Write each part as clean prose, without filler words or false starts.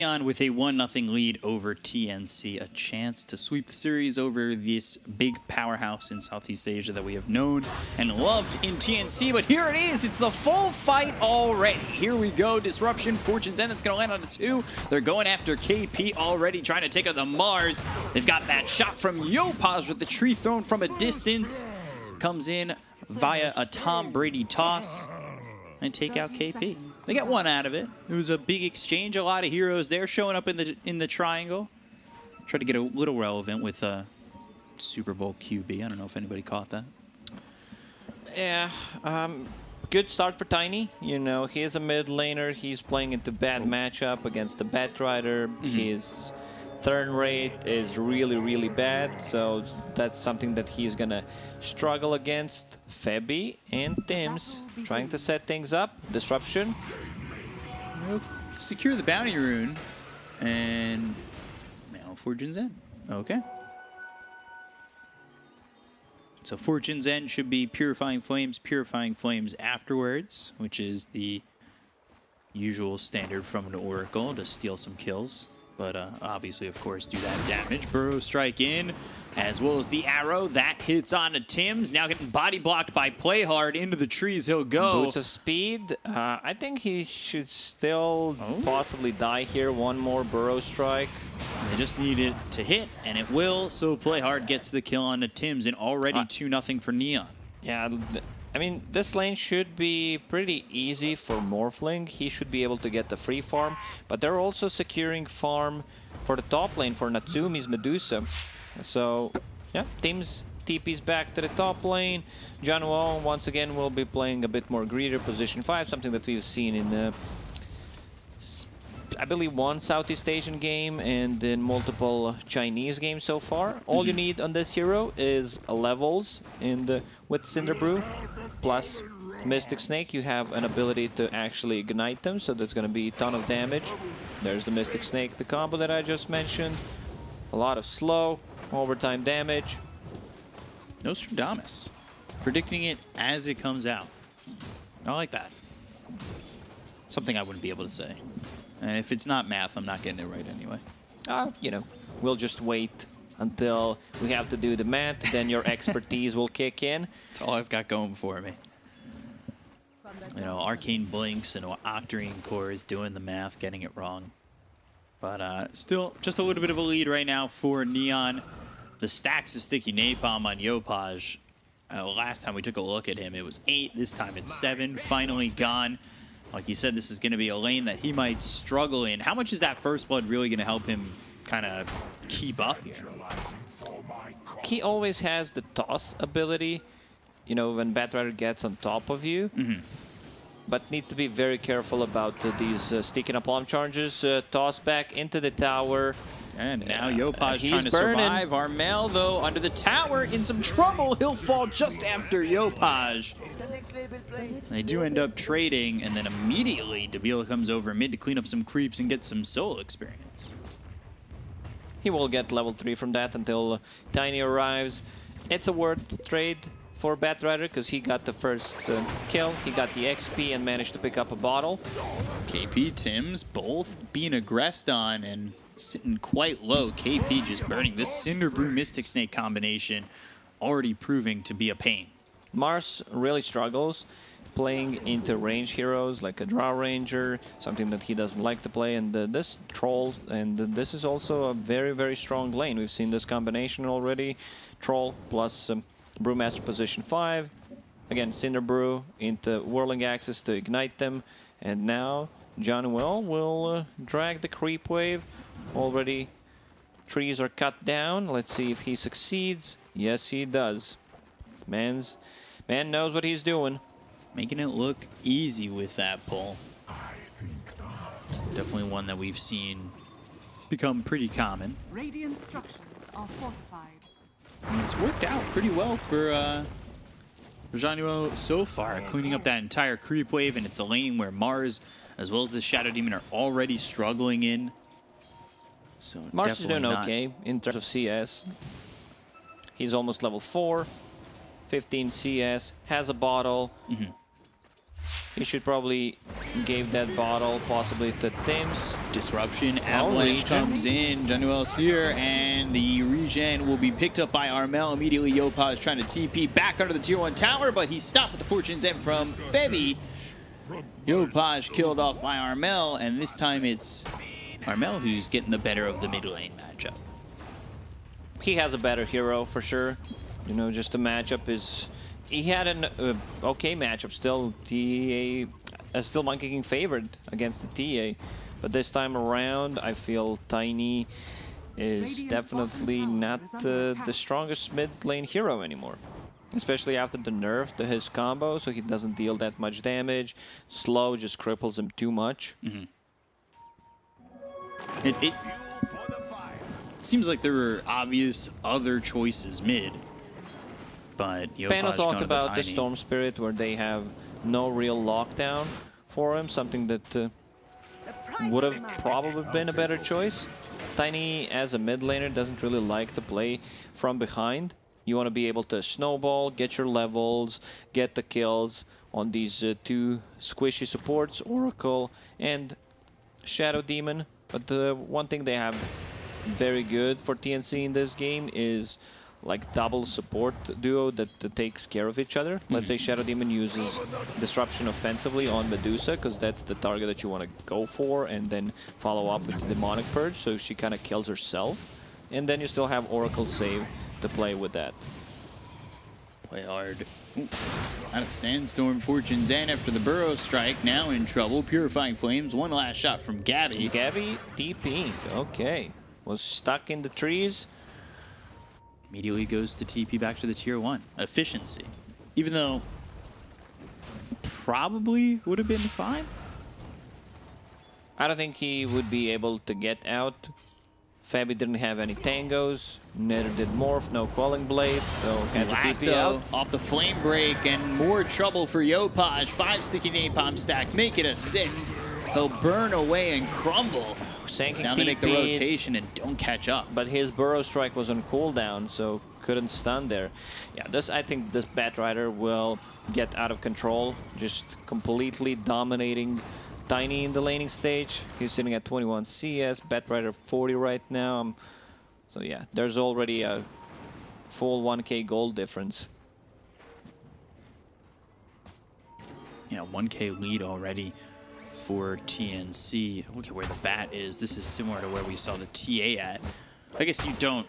On with a 1-0 lead over TNC, a chance to sweep the series over this big powerhouse in Southeast Asia that we have known and loved in TNC. But here it is, it's the full fight already. Here we go, disruption, Fortune's End, that's going to land on a 2. They're going after KP already, trying to take out the Mars. They've got that shot from Yopaj with the tree thrown from a distance. Comes in via a Tom Brady toss and take out KP. They got one out of it. It was a big exchange. A lot of heroes there showing up in the triangle. Try to get a little relevant with Super Bowl QB. I don't know if anybody caught that. Yeah, good start for Tiny. You know, he's a mid laner. He's playing into bad matchup against the Batrider. His turn rate is really, really bad. So that's something that he's gonna struggle against. Febby and Tims trying to set things up. Disruption. We'll secure the bounty rune. And now Fortune's End. Okay. So Fortune's End should be Purifying Flames afterwards, which is the usual standard from an Oracle to steal some kills. But obviously, of course, do that damage. Burrow strike in, as well as the arrow. That hits onto Tims. Now getting body blocked by Playhard. Into the trees he'll go. Boots of speed. I think he should still possibly die here. One more Burrow strike. They just need it to hit, and it will. So Playhard gets the kill onto Tims, and already 2-0 for Neon. Yeah, I mean, this lane should be pretty easy for Morphling. He should be able to get the free farm, but they're also securing farm for the top lane for Natsumi's Medusa. So, yeah, Tims TP's back to the top lane. Januel, once again, will be playing a bit more greedier position 5, something that we've seen in, I believe, one Southeast Asian game and in multiple Chinese games so far. All you need on this hero is levels with Cinderbrew plus Mystic Snake. You have an ability to actually ignite them, so that's going to be a ton of damage. There's the Mystic Snake, the combo that I just mentioned. A lot of slow, overtime damage. Nostradamus, predicting it as it comes out. I like that. Something I wouldn't be able to say. And if it's not math, I'm not getting it right anyway. You know, we'll just wait until we have to do the math, then your expertise will kick in. That's all I've got going for me. You know, Arcane Blinks and Octarine Core is doing the math, getting it wrong. But still, just a little bit of a lead right now for Neon. The stacks of Sticky Napalm on Yopaj. Last time we took a look at him, it was 8. This time it's 7. Finally gone. Like you said, this is going to be a lane that he might struggle in. How much is that First Blood really going to help him kind of keep up here? He always has the toss ability, you know, when Batrider gets on top of you. But needs to be very careful about these sticky napalm charges. Toss back into the tower. And now Yopaj trying to survive. Armel, though, under the tower in some trouble. He'll fall just after Yopaj. They do end up trading, and then immediately Dabila comes over mid to clean up some creeps and get some solo experience. He will get level 3 from that until Tiny arrives. It's a worth trade for Batrider because he got the first kill, he got the XP and managed to pick up a bottle. KP, Tims, both being aggressed on and sitting quite low. KP just burning this Cinderbrew Mystic Snake combination, already proving to be a pain. Mars really struggles playing into range heroes like a Drow Ranger, something that he doesn't like to play, and this Troll, and this is also a very, very strong lane. We've seen this combination already. Troll plus Brewmaster position 5. Again, Cinderbrew into Whirling Axis to ignite them, and now Januel will drag the creep wave. Already trees are cut down. Let's see if he succeeds. Yes, he does. Man knows what he's doing. Making it look easy with that pull. Definitely one that we've seen become pretty common. Radiant structures are fortified. And it's worked out pretty well for Januel so far, cleaning up that entire creep wave, and it's a lane where Mars as well as the Shadow Demon are already struggling in. So Mars is doing okay in terms of CS. He's almost level 4, 15 CS, has a bottle. He should probably give that bottle possibly to Tims. Disruption, Avalanche comes in, Januel's here, and the regen will be picked up by Armel. Immediately, Yopaj trying to TP back under the tier 1 tower, but he's stopped with the Fortune's End from Febby. Yopaj killed off by Armel, and this time it's Armel who's getting the better of the mid lane matchup. He has a better hero for sure. You know, just the matchup is... He had an okay matchup still. TA still Monkey King favored against the TA, but this time around I feel Tiny is definitely not the strongest mid lane hero anymore. Especially after the nerf to his combo, so he doesn't deal that much damage. Slow just cripples him too much. It seems like there were obvious other choices mid. But Pano talked about the Tiny. Storm Spirit, where they have no real lockdown for him, something that would have probably been a better choice. Tiny, as a mid laner, doesn't really like to play from behind. You want to be able to snowball, get your levels, get the kills on these two squishy supports, Oracle and Shadow Demon. But the one thing they have very good for TNC in this game is like double support duo that takes care of each other. Let's say Shadow Demon uses Disruption offensively on Medusa, because that's the target that you want to go for, and then follow up with the Demonic Purge, so she kind of kills herself. And then you still have Oracle save to play with that. Play hard. Ooh. Out of Sandstorm, Fortune's End after the Burrow Strike, now in trouble. Purifying Flames, one last shot from Gabby. Gabby TP'd, okay. Was stuck in the trees. Immediately goes to TP back to the tier 1. Efficiency. Even though probably would have been fine. I don't think he would be able to get out. Fabi didn't have any tangos, neither did Morph, no Quelling Blade, so had to TP out. Lasso off the Flame Break, and more trouble for Yopaj. 5 sticky napalm stacks, make it a 6th. He'll burn away and crumble. Now they make the rotation and don't catch up. But his Burrow Strike was on cooldown, so couldn't stun there. Yeah, I think this Batrider will get out of control, just completely dominating Tiny in the laning stage. He's sitting at 21 CS, Batrider 40 right now. So yeah, there's already a full 1k gold difference. Yeah, 1k lead already for TNC. Look at where the bat is. This is similar to where we saw the TA at. I guess you don't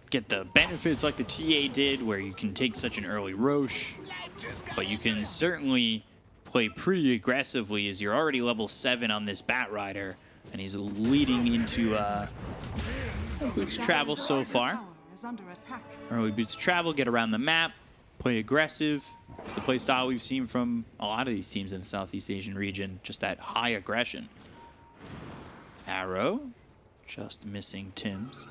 get the benefits like the TA did, where you can take such an early Roche, but you can certainly play pretty aggressively, as you're already level 7 on this Batrider, and he's leading into Boots Travel so far. Early Boots Travel, get around the map, play aggressive. It's the play style we've seen from a lot of these teams in the Southeast Asian region, just that high aggression. Arrow, just missing Tims.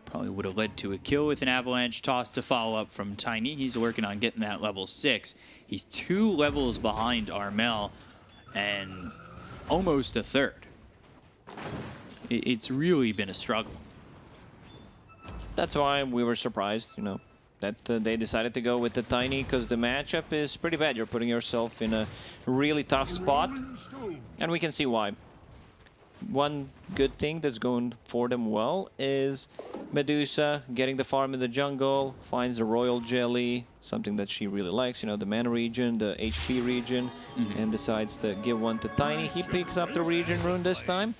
Probably would have led to a kill with an Avalanche toss to follow up from Tiny. He's working on getting that level 6. He's 2 levels behind Armel and almost a 3rd. It's really been a struggle. That's why we were surprised, you know, that they decided to go with the Tiny, because the matchup is pretty bad. You're putting yourself in a really tough spot, and we can see why. One good thing that's going for them well is Medusa getting the farm in the jungle, finds a Royal Jelly, something that she really likes, you know, the mana region, the HP region, and decides to give one to Tiny. He picks up the region rune this time.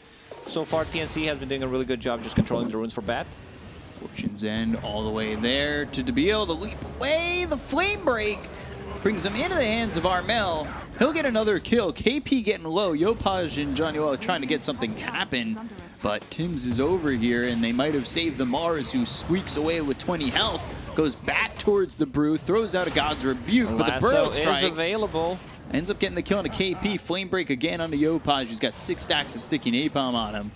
So far, TNC has been doing a really good job just controlling the runes for Bat. Fortune's End all the way there to be able to leap away. The Flame Break brings him into the hands of Armel. He'll get another kill. KP getting low. Yopaj and Januel trying to get something happen, but Tims is over here, and they might have saved the Mars, who squeaks away with 20 health. Goes back towards the Brew, throws out a God's Rebuke, but the Burrow Strike is available. Ends up getting the kill on a KP. Flame Break again onto Yopaj, who's got 6 stacks of sticky napalm on him.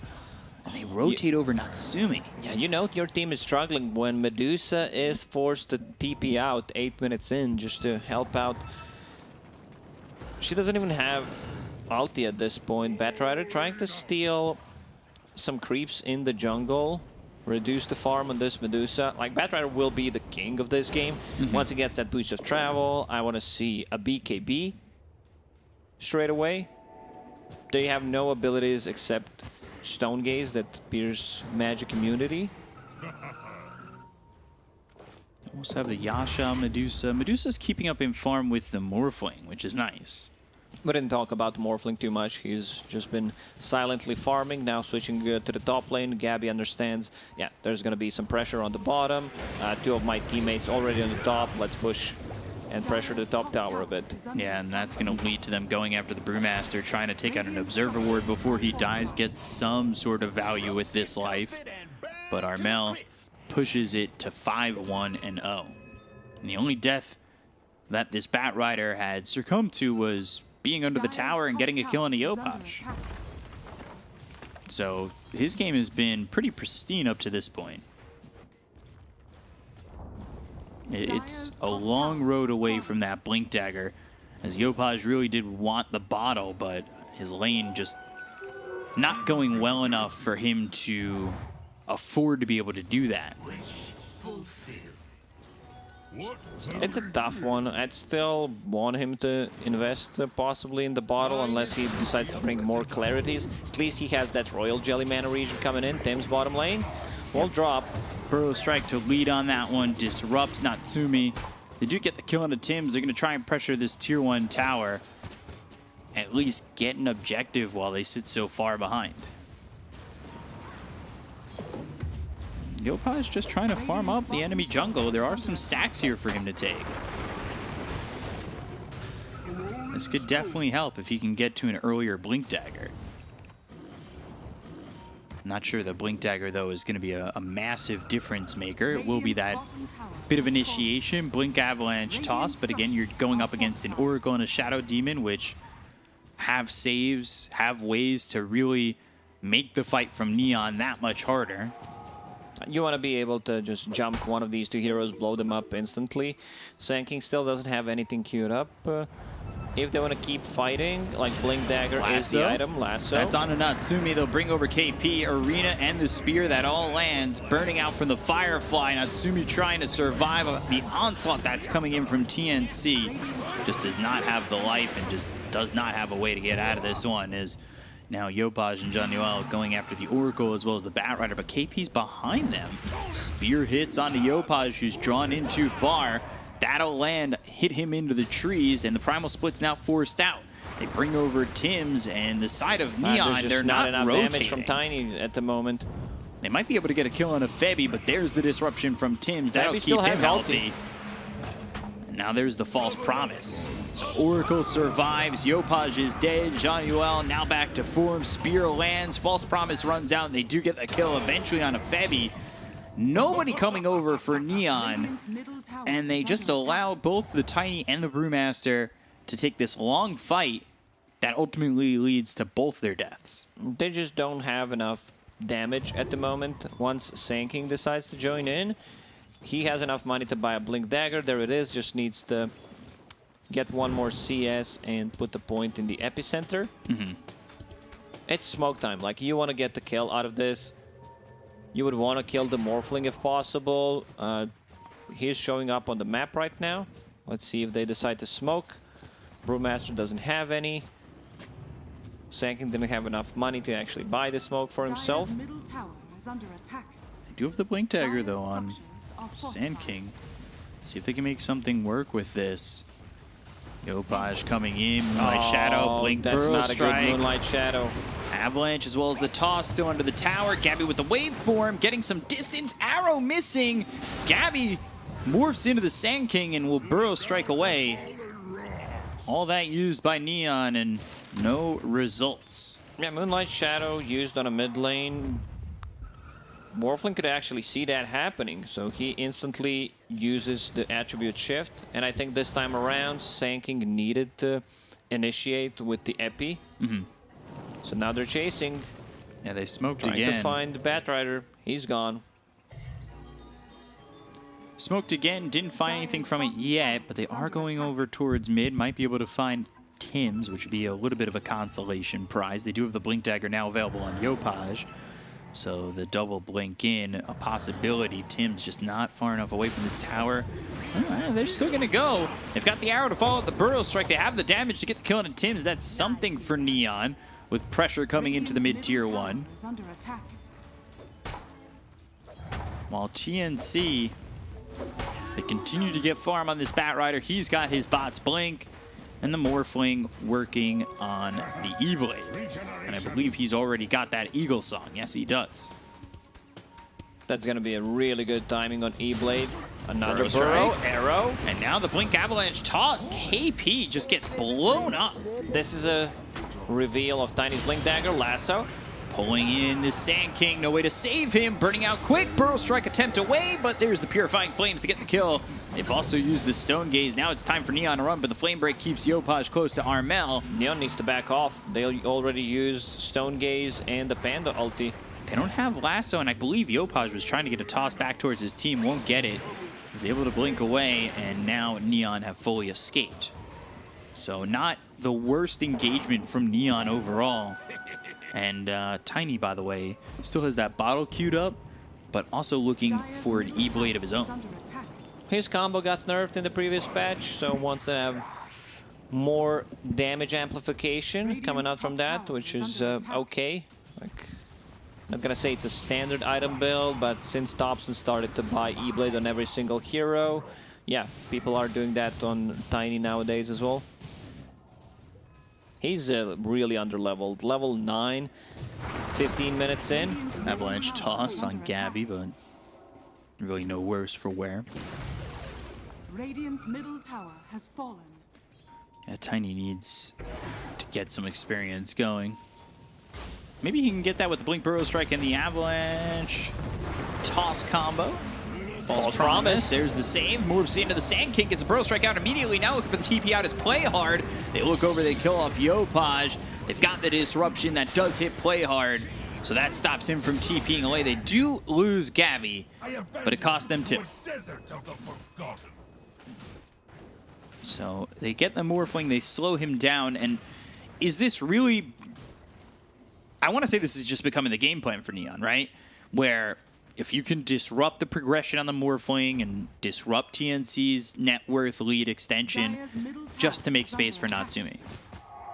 And they rotate over Natsumi. Yeah, you know your team is struggling when Medusa is forced to TP out 8 minutes in just to help out. She doesn't even have ulti at this point. Batrider trying to steal some creeps in the jungle. reduce the farm on this Medusa. Like, Batrider will be the king of this game. Once he gets that boost of travel, I want to see a BKB straight away. They have no abilities except Stone Gaze that pierce magic immunity. Also have the Yasha, Medusa. Medusa's keeping up in farm with the Morphling, which is nice. We didn't talk about Morphling too much. He's just been silently farming. Now switching to the top lane. Gabby understands, yeah, there's going to be some pressure on the bottom. Two of my teammates already on the top. Let's push and pressure the top tower a bit. Yeah, and that's going to lead to them going after the Brewmaster, trying to take out an Observer Ward before he dies, get some sort of value with this life. But Armel pushes it to 5-1-0. And the only death that this Batrider had succumbed to was being under the tower and getting a kill on the Yopaj. So his game has been pretty pristine up to this point. It's a long road away from that Blink Dagger, as Yopaj really did want the bottle, but his lane just not going well enough for him to afford to be able to do that. It's a tough one. I'd still want him to invest possibly in the bottle unless he decides to bring more clarities. At least he has that Royal Jelly Mana region coming in. Tim's bottom lane will drop. Burrow Strike to lead on that one, disrupts Natsumi. They do get the kill on the Tims. They're going to try and pressure this tier 1 tower. At least get an objective while they sit so far behind. Yopaj just trying to farm up the enemy jungle. There are some stacks here for him to take. This could definitely help if he can get to an earlier Blink Dagger. Not sure the Blink Dagger, though, is going to be a massive difference maker. It will be that bit of initiation, Blink Avalanche toss, but again, you're going up against an Oracle and a Shadow Demon, which have saves, have ways to really make the fight from Neon that much harder. You want to be able to just jump one of these two heroes, blow them up instantly. Sand King still doesn't have anything queued up. If they want to keep fighting, like Blink Dagger is the item. Lasso. That's on a Natsumi. They'll bring over KP, Arena, and the Spear. That all lands. Burning out from the Firefly. Natsumi trying to survive the onslaught that's coming in from TNC. Just does not have the life and just does not have a way to get out of this one. Is now Yopaj and Januel going after the Oracle as well as the Batrider, but KP's behind them. Spear hits onto Yopaj, who's drawn in too far. That'll land, hit him into the trees, and the Primal Split's now forced out. They bring over Tims, and the side of Neon, they're not enough rotating. Damage from Tiny at the moment. They might be able to get a kill on a Febby, but there's the disruption from Tims. That'll keep him healthy. And now there's the false promise. So Oracle survives, Yopaj is dead, Januel now back to form, Spear lands, false promise runs out, and they do get the kill eventually on a Febby. Nobody coming over for Neon, and they just allow both the Tiny and the Brewmaster to take this long fight that ultimately leads to both their deaths. They just don't have enough damage at the moment. Once Sand King decides to join in, he has enough money to buy a Blink Dagger. There it is, just needs to get one more CS and put the point in the epicenter. It's smoke time. Like, you want to get the kill out of this. You would want to kill the Morphling if possible. He's showing up on the map right now. Let's see if they decide to smoke. Brewmaster doesn't have any. Sand King didn't have enough money to actually buy the smoke for himself. They do have the Blink Dagger, though, on Sand King. See if they can make something work with this. Yopaj coming in, Moonlight Shadow, Blink Burrow Strike. That's not a good Moonlight Shadow. Avalanche as well as the toss still under the tower. Gabby with the waveform, getting some distance. Arrow missing. Gabby morphs into the Sand King and will Burrow Strike away. All that used by Neon and no results. Yeah, Moonlight Shadow used on a mid lane. Morphling could actually see that happening, so he instantly uses the attribute shift. And I think this time around, Sand King needed to initiate with the Epi. So now they're chasing. Yeah, they smoked trying again. To find the Batrider. He's gone. Smoked again, didn't find anything from it yet, but they are going over towards mid. Might be able to find Tims, which would be a little bit of a consolation prize. They do have the Blink Dagger now available on Yopaj. So the double blink in, a possibility. Tim's just not far enough away from this tower. They're still going to go. They've got the arrow to follow up the Burial Strike. They have the damage to get the kill on Tim's. That's something for Neon, with pressure coming into the mid-tier 1. While TNC, they continue to get farm on this Batrider. He's got his bots blink, and the Morphling working on the E-Blade. And I believe he's already got that Eagle Song. Yes, he does. That's going to be a really good timing on E-Blade. Another Burrow arrow. And now the Blink Avalanche toss. KP just gets blown up. This is a reveal of Tiny's Blink Dagger, lasso. Pulling in the Sand King, no way to save him. Burning out quick, Burrow Strike attempt away, but there's the Purifying Flames to get the kill. They've also used the Stone Gaze. Now it's time for Neon to run, but the Flame Break keeps Yopaj close to Armel. Neon needs to back off. They already used Stone Gaze and the Panda ulti. They don't have Lasso, and I believe Yopaj was trying to get a toss back towards his team. Won't get it. He's able to blink away, and now Neon have fully escaped. So not the worst engagement from Neon overall. And Tiny, by the way, still has that bottle queued up, but also looking for an E-Blade of his own. His combo got nerfed in the previous patch, so wants to have more damage amplification coming out from that, which is okay. Like, not gonna say it's a standard item build, but since Thompson started to buy E-Blade on every single hero, yeah, people are doing that on Tiny nowadays as well. He's really under-leveled. Level 9, 15 minutes in. Avalanche toss on Gabby, but really no worse for wear. Radiant's middle tower has fallen. Yeah, Tiny needs to get some experience going. Maybe he can get that with the Blink Burrow Strike and the Avalanche toss combo. False Promise. There's the save. Moves into the Sand King. Gets a Burrow Strike out immediately. Now looking for the TP out as Play Hard. They look over. They kill off Yopaj. They've got the disruption that does hit Play Hard. So that stops him from TPing away. They do lose Gabby, but it cost them 2. So they get the Morphling. They slow him down. And is this really... I want to say this is just becoming the game plan for Neon, right? Where if you can disrupt the progression on the Morphling and disrupt TNC's net worth lead extension just to make space for Natsumi.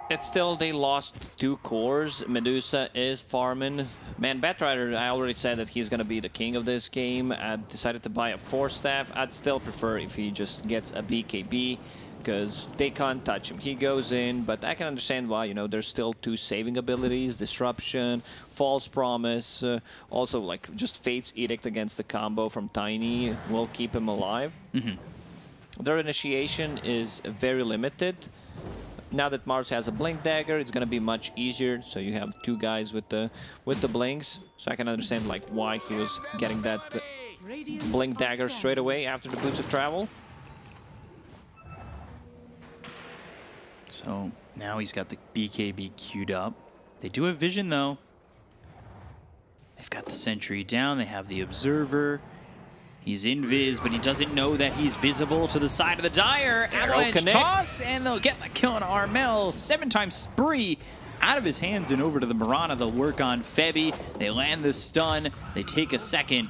It's still, they lost 2 cores. Medusa is farming. Man, Batrider, I already said that he's going to be the king of this game. I decided to buy a 4-staff. I'd still prefer if he just gets a BKB, because they can't touch him. He goes in, but I can understand why. You know, there's still 2 saving abilities, Disruption, False Promise, also like just Fate's Edict against the combo from Tiny will keep him alive. Their initiation is very limited. Now that Mars has a Blink Dagger, it's gonna be much easier. So you have 2 guys with the blinks. So I can understand like why he was getting that Blink Dagger straight away after the Boots of Travel. So now he's got the BKB queued up. They do have vision, though. They've got the sentry down. They have the observer. He's invis, but he doesn't know that he's visible to the side of the Dire. Avalanche toss, and they'll get the kill on Armel. 7-time spree out of his hands and over to the Mirana. They'll work on Febby. They land the stun. They take a second.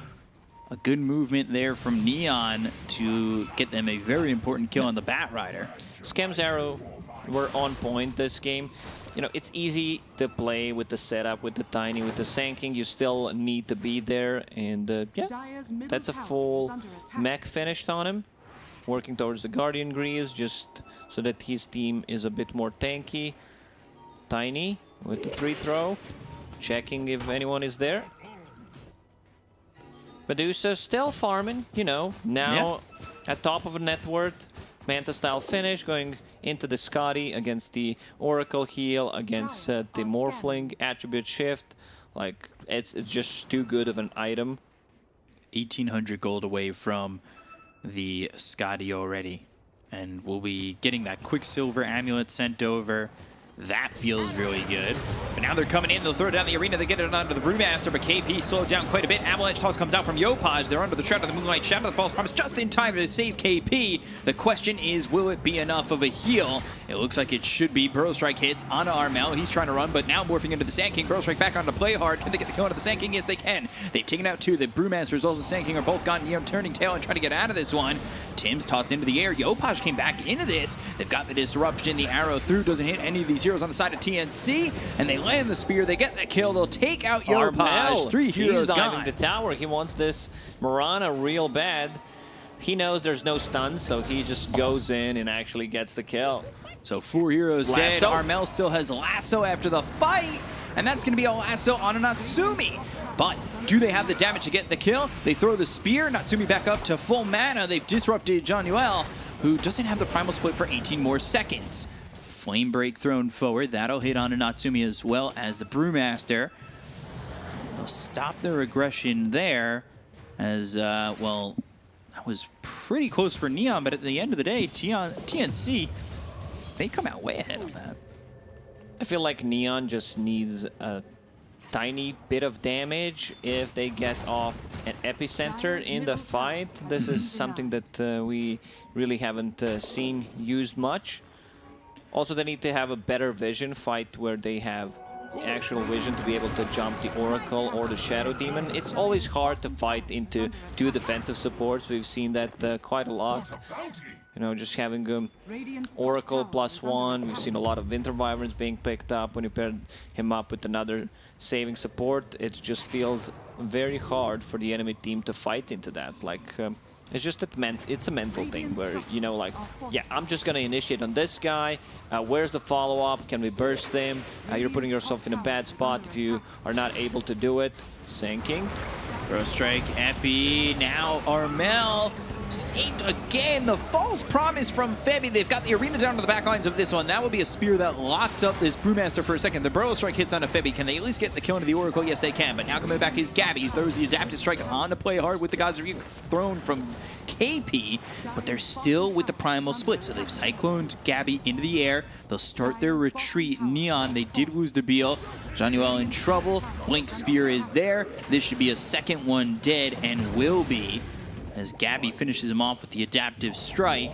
A good movement there from Neon to get them a very important kill on the Batrider. Scam's arrow were on point this game. You know, it's easy to play with the setup, with the Tiny, with the Sand King. You still need to be there, and yeah, that's a full mech finished on him. Working towards the Guardian Greaves, just so that his team is a bit more tanky. Tiny with the 3-throw, checking if anyone is there. Medusa still farming, you know, now at top of a net worth. Manta-style finish, going into the Scotty against the Oracle heal, against the Morphling attribute shift. Like, it's just too good of an item. 1,800 gold away from the Scotty already. And we'll be getting that Quicksilver amulet sent over. That feels really good. But now they're coming in. They'll throw down the arena. They get it onto the Brewmaster, but KP slowed down quite a bit. Avalanche toss comes out from Yopaj. They're under the Shroud of the Moonlight, Shadow of the False Promise, just in time to save KP. The question is, will it be enough of a heal? It looks like it should be. Burrow Strike hits onto Armel. He's trying to run, but now morphing into the Sand King. Burrow Strike back onto Play Hard. Can they get the kill onto the Sand King? Yes, they can. They've taken out two. The Brewmaster as well as the Sand King are both got Neon turning tail and trying to get out of this one. Tim's tossed into the air. Yopaj came back into this. They've got the disruption. The arrow through doesn't hit any of these heroes on the side of TNC, and they land the spear. They get the kill. They'll take out Yopaj. 3 heroes He's diving gone. the tower. He wants this Mirana real bad. He knows there's no stuns, so he just goes in and actually gets the kill. So 4 heroes dead. Lasso. Armel still has Lasso after the fight, and that's going to be a Lasso on a Natsumi. But do they have the damage to get the kill? They throw the spear. Natsumi back up to full mana. They've disrupted Januel, who doesn't have the primal split for 18 more seconds. Flame break thrown forward. That'll hit on a Natsumi as well as the Brewmaster. They'll stop their aggression there as, well, that was pretty close for Neon, but at the end of the day, TNC, they come out way ahead of that. I feel like Neon just needs a tiny bit of damage if they get off an epicenter in the fight. This is something that we really haven't seen used much. Also, they need to have a better vision fight where they have actual vision to be able to jump the Oracle or the Shadow Demon. It's always hard to fight into 2 defensive supports. We've seen that quite a lot. You know, just having Oracle +1. We've seen a lot of Winter Wyverns being picked up. When you pair him up with another saving support, it just feels very hard for the enemy team to fight into that. Like, it's just it's a mental thing where, you know, like, yeah, I'm just going to initiate on this guy. Where's the follow-up? Can we burst him? You're putting yourself in a bad spot if you are not able to do it. Sand King. Throw strike, Epi, now Armel. Saved again. The false promise from Febby. They've got the arena down to the back lines of this one. That will be a spear that locks up this Brewmaster for a second. The Burrow Strike hits onto Febby. Can they at least get the kill into the Oracle? Yes, they can. But now coming back is Gabby. He throws the Adaptive Strike on to Play Hard with the Gods Review thrown from KP. But they're still with the Primal Split. So they've cycloned Gabby into the air. They'll start their retreat. Neon, they did lose to Beal. Januel in trouble. Blink Spear is there. This should be a second one dead and will be, as Gabby finishes him off with the Adaptive Strike,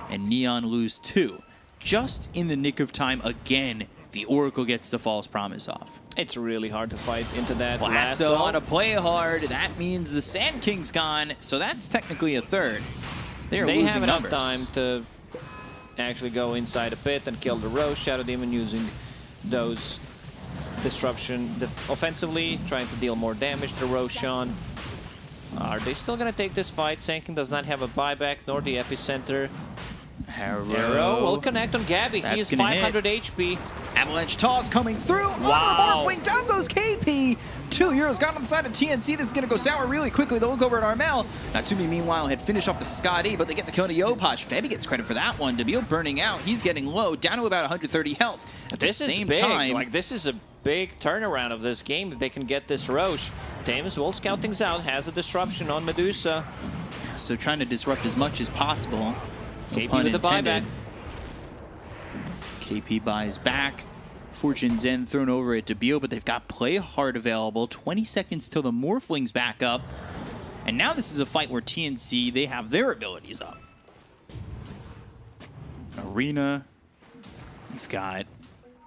and Neon lose 2. Just in the nick of time, again, the Oracle gets the false promise off. It's really hard to fight into that Lasso on a Play Hard. That means the Sand King's gone, so that's technically a third. They have losing enough numbers. time to actually go inside a pit and kill the Rose Shadow Demon using those disruption offensively, trying to deal more damage to Roshan. Are they still going to take this fight? Sand King does not have a buyback nor the epicenter. Arrow will connect on Gabby. He is 500 HP. Avalanche toss coming through. Wow. Morphling. Down goes KP. 2 heroes got on the side of TNC. This is going to go sour really quickly. They'll look over at Armel. Natsumi, meanwhile, had finished off the Scotty, but they get the kill to Yopaj. Febby gets credit for that one. Debil burning out. He's getting low, down to about 130 health. At the same time, like, this is a big turnaround of this game if they can get this Roche. Thames will scout things out, has a disruption on Medusa. So trying to disrupt as much as possible. KP with the buyback. KP buys back. Fortune's End thrown over at Debil, but they've got Play Hard available. 20 seconds till the Morphling's back up. And now this is a fight where TNC, they have their abilities up. Arena. We've got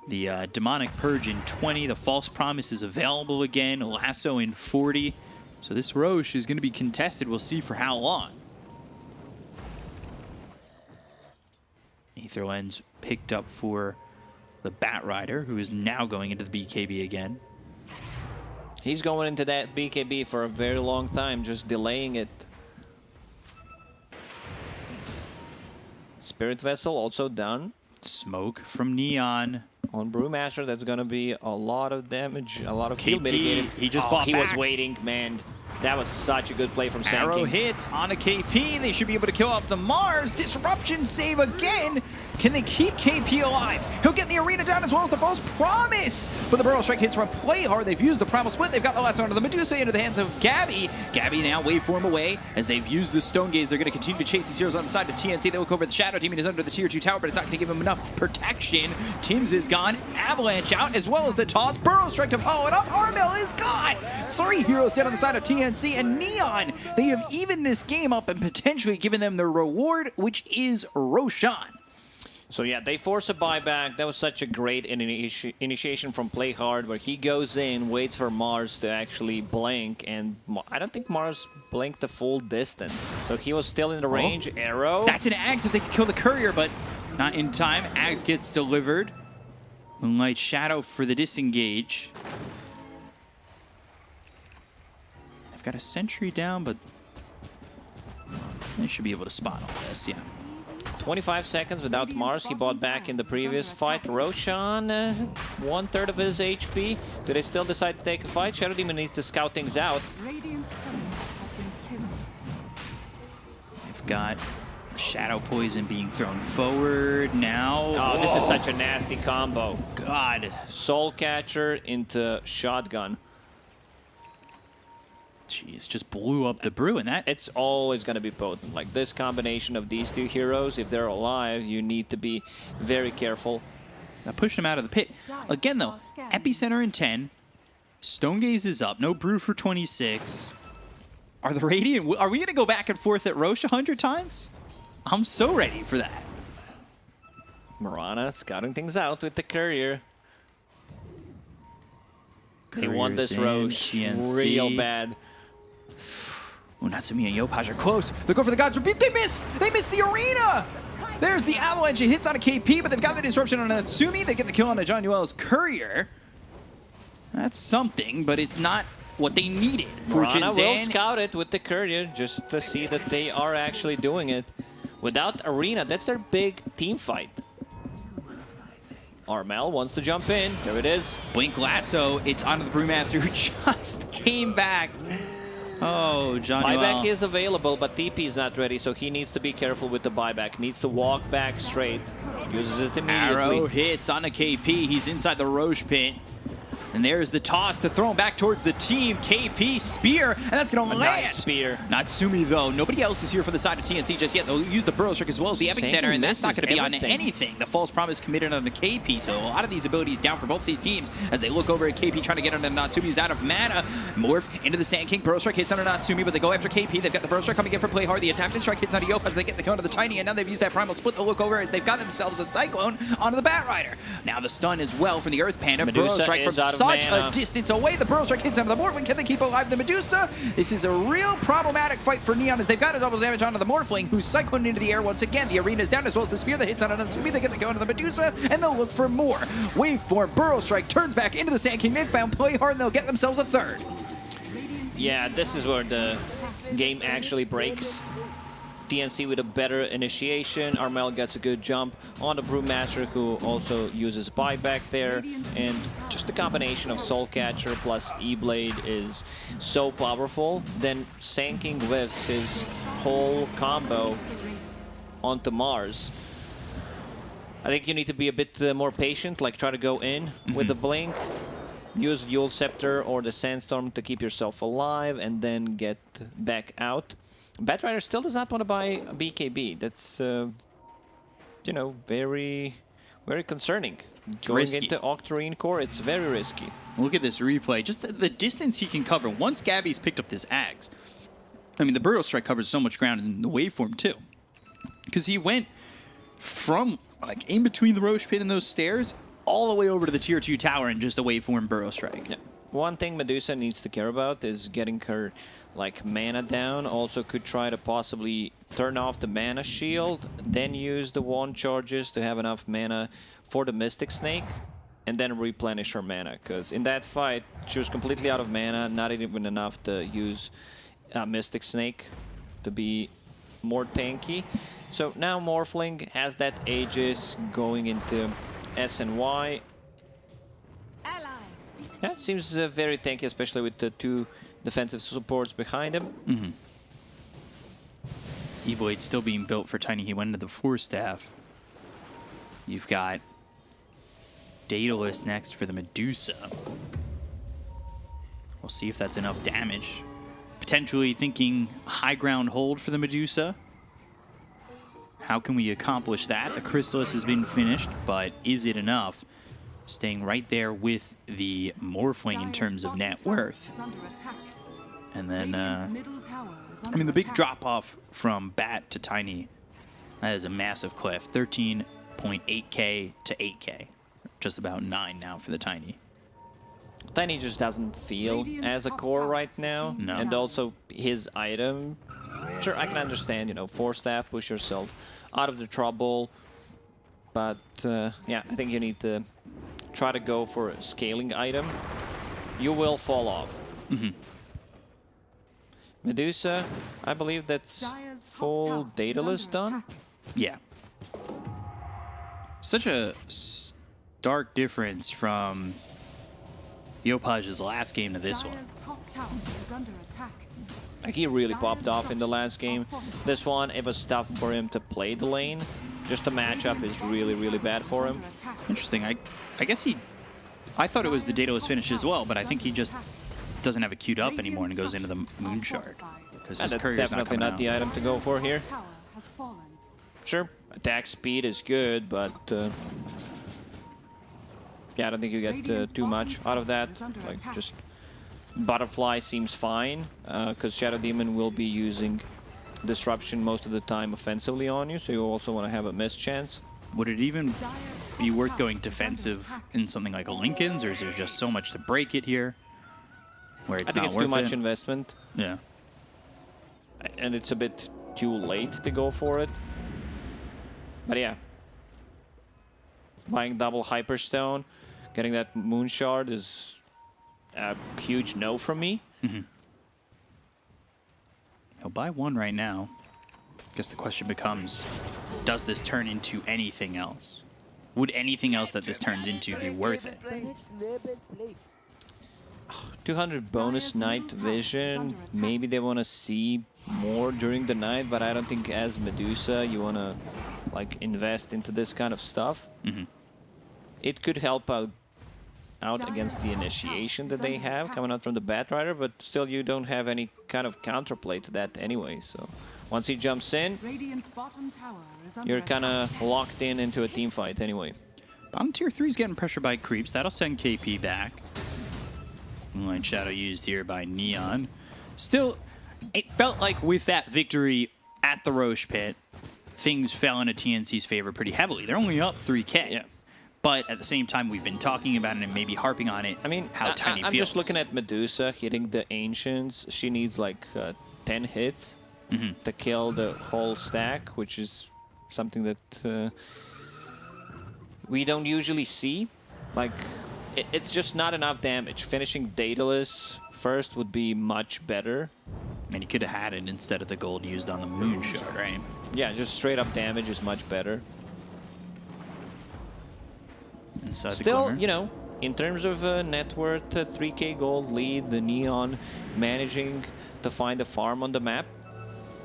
the Demonic Purge in 20. The False Promise is available again. Lasso in 40. So this Roche is going to be contested. We'll see for how long. Aether Lens picked up for the Bat Rider, who is now going into the BKB again. He's going into that BKB for a very long time, just delaying it. Spirit Vessel also done. Smoke from Neon. On Brewmaster, that's going to be a lot of damage, a lot of heal KP, mitigated. he just bought He back. was waiting, man. That was such a good play from Sand Arrow King. hits on a KP. They should be able to kill off the Mars. Disruption save again. Can they keep KP alive? He'll get the arena down as well as the False Promise. But the Burrow Strike hits from Play Hard. They've used the Primal Split. They've got the last one of the Medusa into the hands of Gabby. Gabby now waveform away. As they've used the Stone Gaze, they're going to continue to chase these heroes on the side of TNC. They look over the Shadow Demon is under the Tier 2 tower, but it's not going to give him enough protection. Tim's is gone. Avalanche out, as well as the toss. Burrow Strike to follow it up. Armel is gone. 3 heroes dead on the side of TNC, and Neon, they have evened this game up and potentially given them their reward, which is Roshan. So yeah, they force a buyback. That was such a great initiation from Play Hard, where he goes in, waits for Mars to actually blink, and I don't think Mars blinked the full distance. So he was still in the range. Arrow. That's an Axe if they could kill the courier, but not in time. Axe gets delivered. Moonlight Shadow for the disengage. They've got a sentry down, but they should be able to spot all this, yeah. 25 seconds without Mars. He bought back in the previous fight. Roshan, 1/3 of his HP. Do they still decide to take a fight? Shadow Demon needs to scout things out. Radiant's courier has been killed. They've got Shadow Poison being thrown forward now. Oh, this is such a nasty combo. God. Soul Catcher into Shotgun. Jeez, just blew up the brew, and that... It's always going to be potent. Like, this combination of these two heroes, if they're alive, you need to be very careful. That pushed him out of the pit. Again, though, Epicenter in 10. Stone Gaze is up. No brew for 26. Are the Radiant... Are we going to go back and forth at Roche 100 times? I'm so ready for that. Mirana scouting things out with the courier. They want this Roche real bad. Natsumi and Yopaj are close. They go for the God's Rebuke. They miss! They miss the arena! There's the Avalanche. It hits on a KP, but they've got the disruption on Natsumi. They get the kill on a John Yuel's courier. That's something, but it's not what they needed. Mirana will scout it with the courier just to see that they are actually doing it. Without arena, that's their big team fight. Armel wants to jump in. There it is. Blink Lasso. It's onto the Brewmaster, who just came back. Oh, John Buyback is available, but TP is not ready, so he needs to be careful with the buyback. Needs to walk back straight. Uses it immediately. Arrow hits on a KP. He's inside the Roche pit. And there's the toss to throw him back towards the team. KP, spear, and that's going to land. Nice spear. Natsumi, though. Nobody else is here for the side of TNC just yet. They'll use the Burrow Strike as well as the Epicenter, and that's not going to be on anything. The False Promise committed on the KP, so a lot of these abilities down for both these teams as they look over at KP trying to get under Natsumi. He's out of mana. Morph into the Sand King. Burrow Strike hits under Natsumi, but they go after KP. They've got the Burrow Strike coming in for Play Hard. The Adaptive Strike hits onto Yopaj. They get the kill onto the Tiny, and now they've used that Primal Split to look over as they've got themselves a Cyclone onto the Batrider. Now the stun as well from the Earth Panda. Burrow Strike from such a distance away. The Burrow Strike hits onto the Morphling. Can they keep alive the Medusa? This is a real problematic fight for Neon as they've got a double damage onto the Morphling, who's cycloned into the air once again. The arena's down as well as the spear that hits on Natsumi. They get the go into the Medusa, and they'll look for more. Waveform, Burrow Strike turns back into the Sand King. They've found Play Hard, and they'll get themselves a third. Yeah, this is where the game actually breaks. TNC with a better initiation. Armel gets a good jump on the Brewmaster, who also uses buyback there. And just the combination of Soul Catcher plus E-Blade is so powerful. Then Sand King whiffs his whole combo onto Mars. I think you need to be a bit more patient, like try to go in with the blink. Use Yule Scepter or the Sandstorm to keep yourself alive and then get back out. Batrider still does not want to buy a BKB. That's, you know, very, very concerning. Going into Octarine Core, it's very risky. Look at this replay. Just the distance he can cover. Once Gabby's picked up this Axe, I mean, the Burrow Strike covers so much ground in the waveform, too. Because he went from, like, in between the Roche pit and those stairs, all the way over to the Tier 2 tower in just a waveform Burrow Strike. Yeah. One thing Medusa needs to care about is getting her like mana down. Also could try to possibly turn off the mana shield, then use the wand charges to have enough mana for the Mystic Snake, and then replenish her mana. Because in that fight, she was completely out of mana, not even enough to use Mystic Snake to be more tanky. So now Morphling has that Aegis going into S and Y. Yeah, it seems very tanky, especially with the two defensive supports behind him. E-Blade still being built for Tiny. He went into the Force Staff. You've got Daedalus next for the Medusa. We'll see if that's enough damage. Potentially thinking high ground hold for the Medusa. How can we accomplish that? The Chrysalis has been finished, but is it enough? Staying right there with the Morphling in terms of net worth. And then, I mean, the big drop-off from Bat to Tiny, that is a massive cliff. 13 8.8k to 8k. Just about 9 now for the Tiny. Tiny just doesn't feel as a core right now. No. And also his item. Sure, I can understand, you know, force that, push yourself out of the trouble. But yeah, I think you need to try to go for a scaling item. You will fall off. Medusa, I believe that's full Daedalus done. Yeah. Such a stark difference from Yopaj's last game to this one. Like he really popped off in the last game. This one, it was tough for him to play the lane. Just the matchup is really, really bad for him. Interesting. I guess I thought it was the Daedalus finish as well, but I think he just doesn't have it queued up anymore and goes into the Moon Shard. Because his That's courier's definitely not not the item to go for here. Sure, attack speed is good, but yeah, I don't think you get too much out of that. Like, just Butterfly seems fine, because Shadow Demon will be using Disruption most of the time offensively on you, so you also want to have a miss chance. Would it even be worth going defensive in something like a Linken's, or is there just so much to break it here where it's I think not it's worth too much it? investment. Yeah. And it's a bit too late to go for it. But yeah. Buying double Hyperstone, getting that Moon Shard is a huge no from me. He'll buy one right now. I guess the question becomes, does this turn into anything else? Would anything else that this turns into be worth it? 200 bonus night vision. Maybe they want to see more during the night, but I don't think as Medusa you want to like invest into this kind of stuff. It could help out against the initiation that they have coming out from the Batrider, but still you don't have any kind of counterplay to that anyway. So once he jumps in, you're kind of locked into a team fight anyway. Bottom tier 3 is getting pressured by creeps. That'll send KP back. Moonlight Shadow used here by Neon. Still, it felt like with that victory at the Roche Pit, things fell into TNC's favor pretty heavily. They're only up 3k. Yeah. But at the same time, we've been talking about it and maybe harping on it. I mean, how Tiny I'm feels. just looking at Medusa hitting the Ancients. She needs like 10 hits to kill the whole stack, which is something that we don't usually see. Like, it's just not enough damage. Finishing Daedalus first would be much better. And you could have had it instead of the gold used on the Moon Shard, right? Yeah, just straight up damage is much better. Inside Still, the corner. you know, in terms of net worth, 3k gold lead, the Neon managing to find a farm on the map.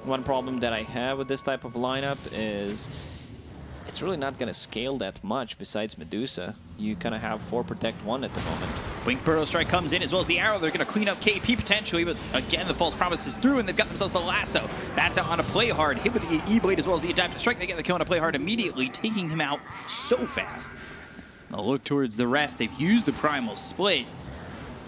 One problem that I have with this type of lineup is it's really not going to scale that much besides Medusa. You kind of have 4 Protect 1 at the moment. Wink Burrow Strike comes in as well as the arrow. They're going to clean up KP potentially, but again, the false promise is through, and they've got themselves the lasso. That's out on a play hard. Hit with the E-Blade as well as the Adaptive Strike. They get the kill on a play hard immediately, taking him out so fast. A look towards the rest. They've used the Primal Split.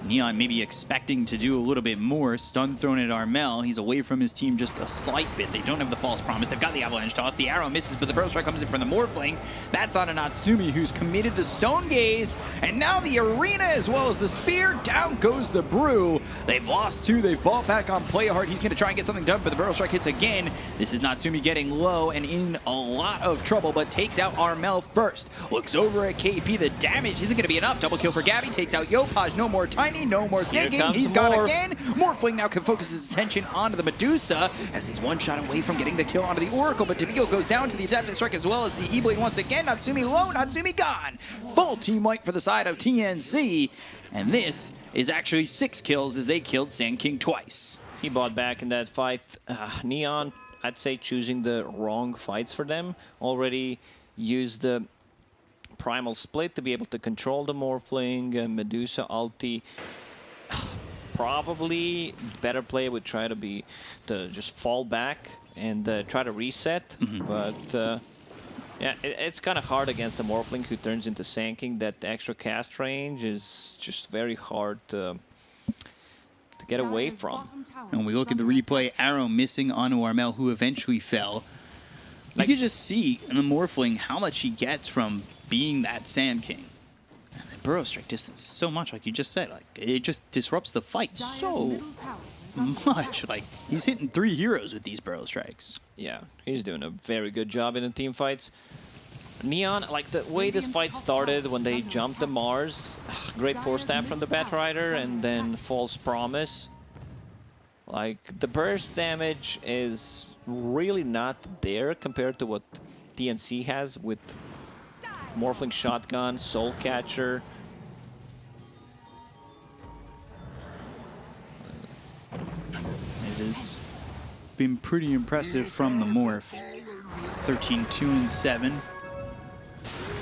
Neon maybe expecting to do a little bit more. Stun thrown at Armel. He's away from his team just a slight bit. They don't have the false promise. They've got the avalanche toss. The arrow misses, but the Burrow Strike comes in from the Morphling. That's on an Natsumi, who's committed the Stone Gaze. And now the arena as well as the spear. Down goes the Brew. They've lost 2. They've bought back on play hard. He's going to try and get something done, but the Burrow Strike hits again. This is Natsumi getting low and in a lot of trouble, but takes out Armel first. Looks over at KP. The damage isn't going to be enough. Double kill for Gabby. Takes out Yopaj. No more Tiny. No more sinking. He's got again. Morphling now can focus his attention onto the Medusa as he's one shot away from getting the kill onto the Oracle, but Tabio goes down to the Adaptive Strike as well as the E-Blade once again. Natsumi low, Natsumi gone. Full team wipe for the side of TNC, and this is actually 6 kills as they killed Sand King twice. He bought back in that fight. Neon, I'd say choosing the wrong fights for them. Already used the Primal Split to be able to control the Morphling, Medusa ulti. Probably better play would try to be to just fall back and try to reset, but yeah, it's kind of hard against the Morphling who turns into Sanking. That extra cast range is just very hard to get away from. And we look at the replay, arrow missing onto Armel, who eventually fell. You could just see in the Morphling how much he gets from being that Sand King. And the Burrow Strike distance so much, like you just said, like it just disrupts the fight so much. Like he's hitting 3 heroes with these Burrow Strikes. Yeah, he's doing a very good job in the team fights. Neon, like the way this fight started when they jumped the Mars, great force stab from the Batrider, and then false promise. Like the burst damage is really not there compared to what TNC has with Morphling Shotgun, Soul Catcher. It has been pretty impressive from the Morph. 13-2-7.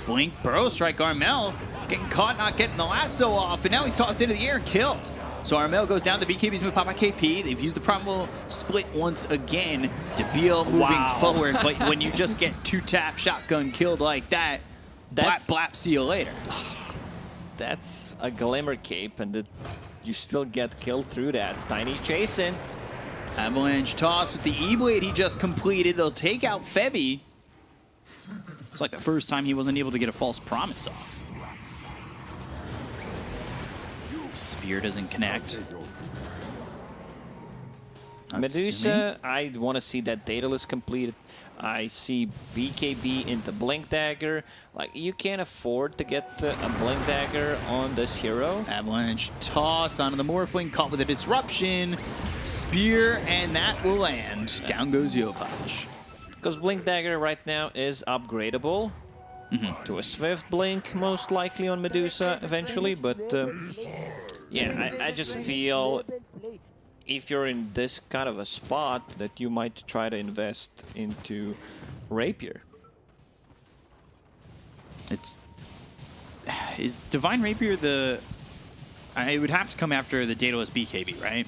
Blink, Burrow Strike, Armel getting caught, not getting the lasso off, and now he's tossed into the air and killed. So Armel goes down to BKB's move, Papa KP. They've used the primal split once again. DeBeal moving forward, but when you just get 2-tap shotgun killed like that, blap, blap, see you later. That's a Glimmer Cape, and you still get killed through that. Tiny's chasing. Avalanche toss with the E-Blade he just completed. They'll take out Febby. It's like the first time he wasn't able to get a false promise off. Spear doesn't connect. Medusa, I want to see that Daedalus completed. I see BKB into Blink Dagger. Like, you can't afford to get a Blink Dagger on this hero. Avalanche toss onto the Morphling, caught with a disruption. Spear, and that will land. Down goes Yopaj. Because Blink Dagger right now is upgradable to a Swift Blink, most likely on Medusa eventually. But yeah, I just feel if you're in this kind of a spot that you might try to invest into Rapier. Is Divine Rapier the... It would have to come after the Daedalus BKB, right?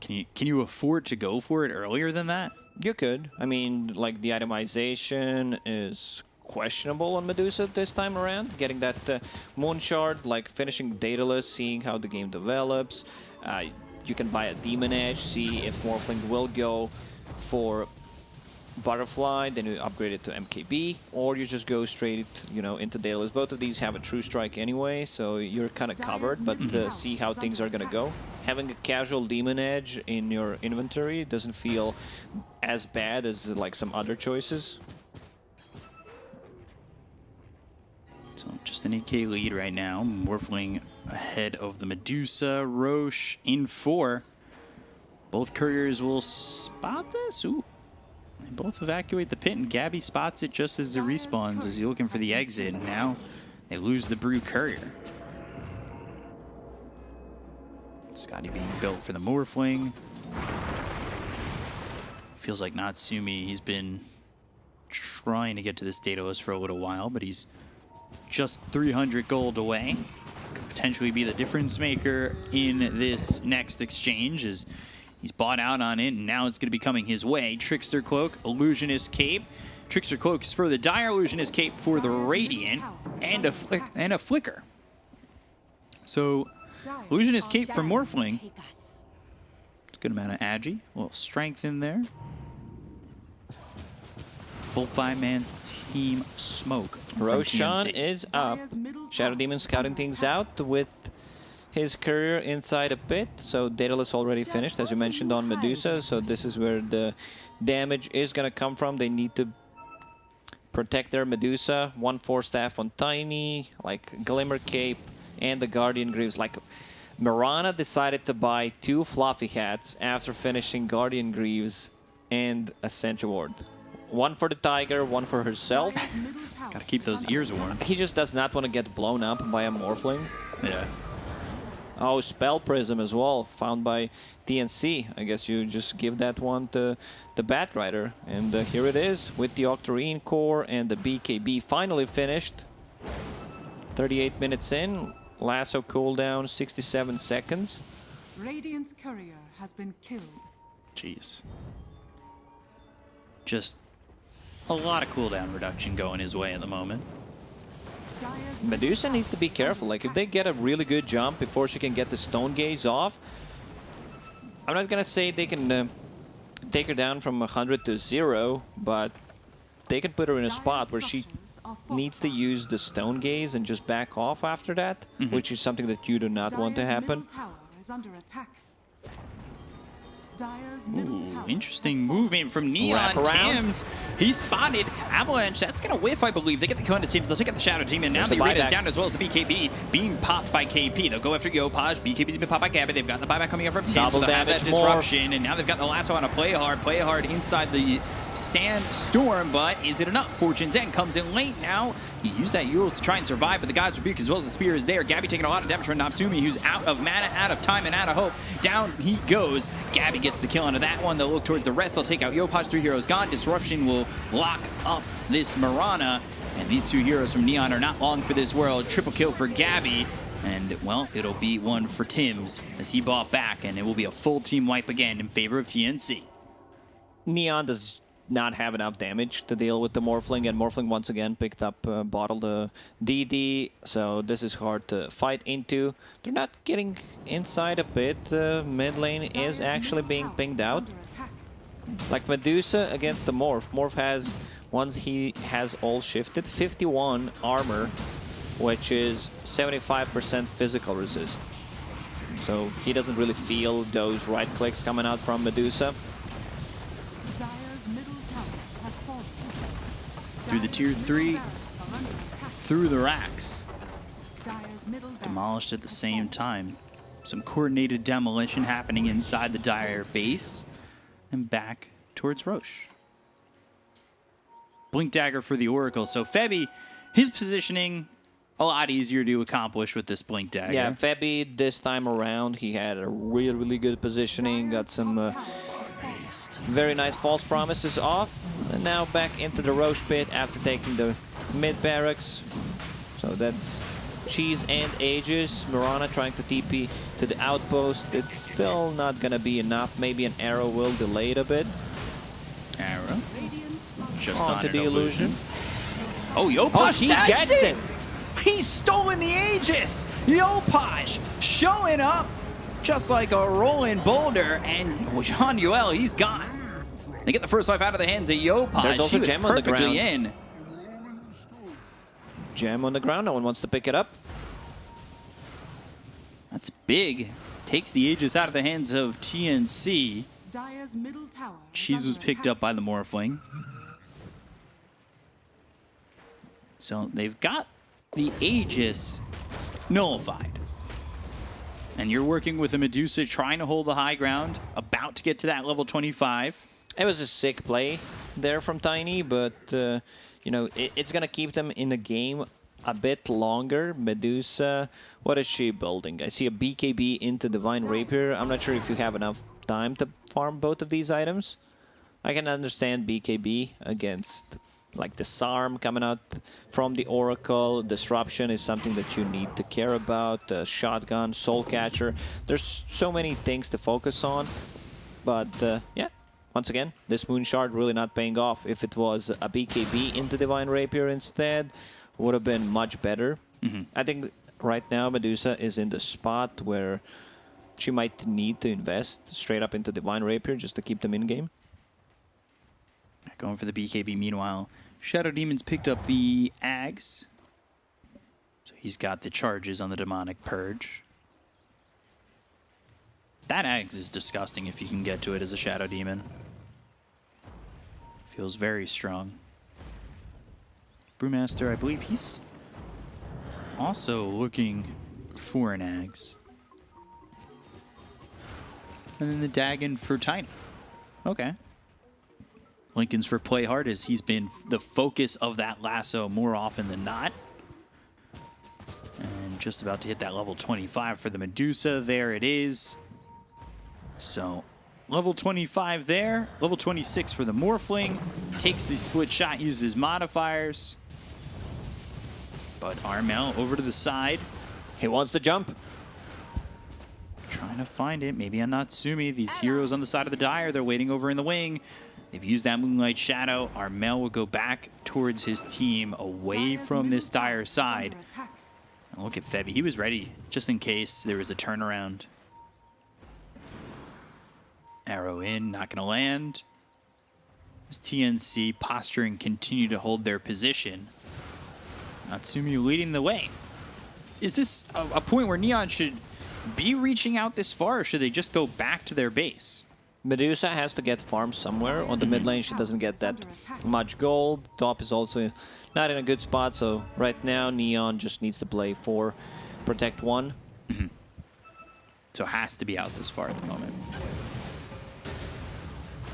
Can you afford to go for it earlier than that? You could. I mean, like, the itemization is questionable on Medusa this time around. Getting that Moon Shard, like finishing Daedalus, seeing how the game develops. You can buy a Demon Edge, see if Morphling will go for Butterfly, then you upgrade it to MKB, or you just go straight, you know, into Daedalus. Both of these have a True Strike anyway, so you're kind of covered, but see how things are going to go. Having a casual Demon Edge in your inventory doesn't feel as bad as like some other choices. So just an 8k lead right now. Morphling ahead of the Medusa. Roche in 4. Both couriers will spot this. Ooh. They both evacuate the pit, and Gabby spots it just as it respawns as he's looking for the exit. And now they lose the Brew courier. Scotty being built for the Morphling. Feels like Natsumi, he's been trying to get to this Daedalus for a little while, but he's just 300 gold away. Could potentially be the difference maker in this next exchange, as he's bought out on it, and now it's going to be coming his way. Trickster Cloak, Illusionist Cape. Trickster Cloak is for the Dire, Illusionist Cape for the Radiant, and a Flicker. So, Illusionist Cape for Morphling. It's a good amount of agi, a little strength in there. Full 5-man team smoke. Roshan is up. Shadow Demon scouting things out with his courier inside a pit. So Daedalus already finished, as you mentioned, on Medusa. So this is where the damage is going to come from. They need to protect their Medusa. 1 Force Staff on Tiny, like Glimmer Cape, and the Guardian Greaves. Like, Mirana decided to buy 2 Fluffy Hats after finishing Guardian Greaves and a Sentry Ward. 1 for the Tiger, 1 for herself. Gotta keep those ears warm. He just does not want to get blown up by a Morphling. Yeah. Oh, Spell Prism as well, found by TNC. I guess you just give that one to the Batrider. And here it is, with the Octarine Core and the BKB finally finished. 38 minutes in, lasso cooldown 67 seconds. Radiant's courier has been killed. Jeez. Just a lot of cooldown reduction going his way at the moment. Medusa needs to be careful. Like, if they get a really good jump before she can get the Stone Gaze off, I'm not gonna say they can take her down from 100 to 0, but they can put her in a spot where she needs to use the Stone Gaze and just back off after that, which is something that you do not want to happen. Ooh, interesting movement from Neon. Tims, he's spotted. Avalanche, that's going to whiff, I believe. They get the kill into Tims. They'll take out the Shadow Demon. Now the Arena is down as well as the BKB being popped by KP. They'll go after Yopaj. BKB's been popped by Gabby. They've got the buyback coming up from Tims. Double So they'll have damage that disruption. And now they've got the lasso on a play hard. Play hard inside the Sandstorm, but is it enough? Fortune's End comes in late now. He used that Euros to try and survive, but the God's Rebuke as well as the Spear is there. Gabby taking a lot of damage from Natsumi, who's out of mana, out of time, and out of hope. Down he goes. Gabby gets the kill onto that one. They'll look towards the rest. They'll take out Yopaj. 3 heroes gone. Disruption will lock up this Mirana. And these 2 heroes from Neon are not long for this world. Triple kill for Gabby. And, well, it'll be one for Tims as he bought back, and it will be a full team wipe again in favor of TNC. Neon does not have enough damage to deal with the Morphling, and Morphling once again picked up bottled DD, so this is hard to fight into. They're not getting inside a bit. Mid lane is actually being pinged out. Like Medusa against the Morph. Morph has, once he has all shifted, 51 armor, which is 75% physical resist. So he doesn't really feel those right clicks coming out from Medusa. Through the tier 3, through the racks. Demolished at the same time. Some coordinated demolition happening inside the Dire base and back towards Roche. Blink Dagger for the Oracle. So Febby, his positioning a lot easier to accomplish with this Blink Dagger. Yeah, Febby this time around, he had a really good positioning, got some very nice false promises off, and now back into the Roche pit after taking the mid barracks. So that's Cheese and Aegis. Mirana trying to TP to the outpost. It's still not gonna be enough. Maybe an arrow will delay it a bit. Arrow. Just onto the illusion. Oh, Yopaj he gets it! He's stolen the Aegis! Yopaj showing up just like a rolling boulder, and Jean Yuel, he's gone. They get the first life out of the hands of Yopaj. There's also Gem on the ground. In. Gem on the ground, no one wants to pick it up. That's big. Takes the Aegis out of the hands of TNC. Cheese was picked up by the Morphling. So they've got the Aegis nullified. And you're working with a Medusa trying to hold the high ground, about to get to that level 25. It was a sick play there from Tiny, but you know, it's gonna keep them in the game a bit longer. Medusa, what is she building? I see a BKB into Divine Rapier. I'm not sure if you have enough time to farm both of these items. I can understand BKB against like the Disarm coming out from the Oracle. Disruption is something that you need to care about. Shotgun, Soul Catcher. There's so many things to focus on. But yeah, once again, this Moon Shard really not paying off. If it was a BKB into Divine Rapier instead, would have been much better. I think right now Medusa is in the spot where she might need to invest straight up into Divine Rapier just to keep them in game. Going for the BKB. Meanwhile, Shadow Demon's picked up the Ags. So he's got the charges on the Demonic Purge. That Ags is disgusting if you can get to it as a Shadow Demon. Feels very strong. Brewmaster, I believe he's also looking for an Ags. And then the Dagon for Tiny. Okay. Lincoln's for play hard, as he's been the focus of that lasso more often than not. And just about to hit that level 25 for the Medusa. There it is. So level 25 there. Level 26 for the Morphling. Takes the split shot, uses modifiers. But Armel over to the side. He wants to jump. Trying to find it. Maybe on Natsumi. These heroes on the side of the Dire, they're waiting over in the wing. They've used that Moonlight Shadow. Armel will go back towards his team away from this Dire side. And look at Febby. He was ready just in case there was a turnaround. Arrow in, not going to land. As TNC posturing continue to hold their position. Natsumi leading the way. Is this a point where Neon should be reaching out this far, or should they just go back to their base? Medusa has to get farmed somewhere. On the mid lane, she doesn't get that much gold. Top is also not in a good spot, so right now Neon just needs to play for Protect 1. So it has to be out this far at the moment.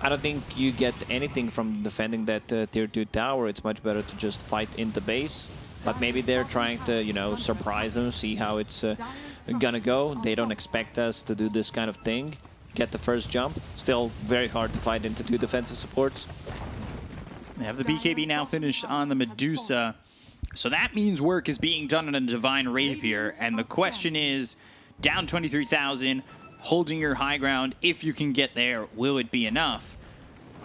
I don't think you get anything from defending that tier 2 tower. It's much better to just fight in the base. But maybe they're trying to, you know, surprise them, see how it's gonna go. They don't expect us to do this kind of thing. Get the first jump. Still very hard to fight into 2 defensive supports. They have the BKB now finished on the Medusa. So that means work is being done on a Divine Rapier. And the question is, down 23,000, holding your high ground. If you can get there, will it be enough?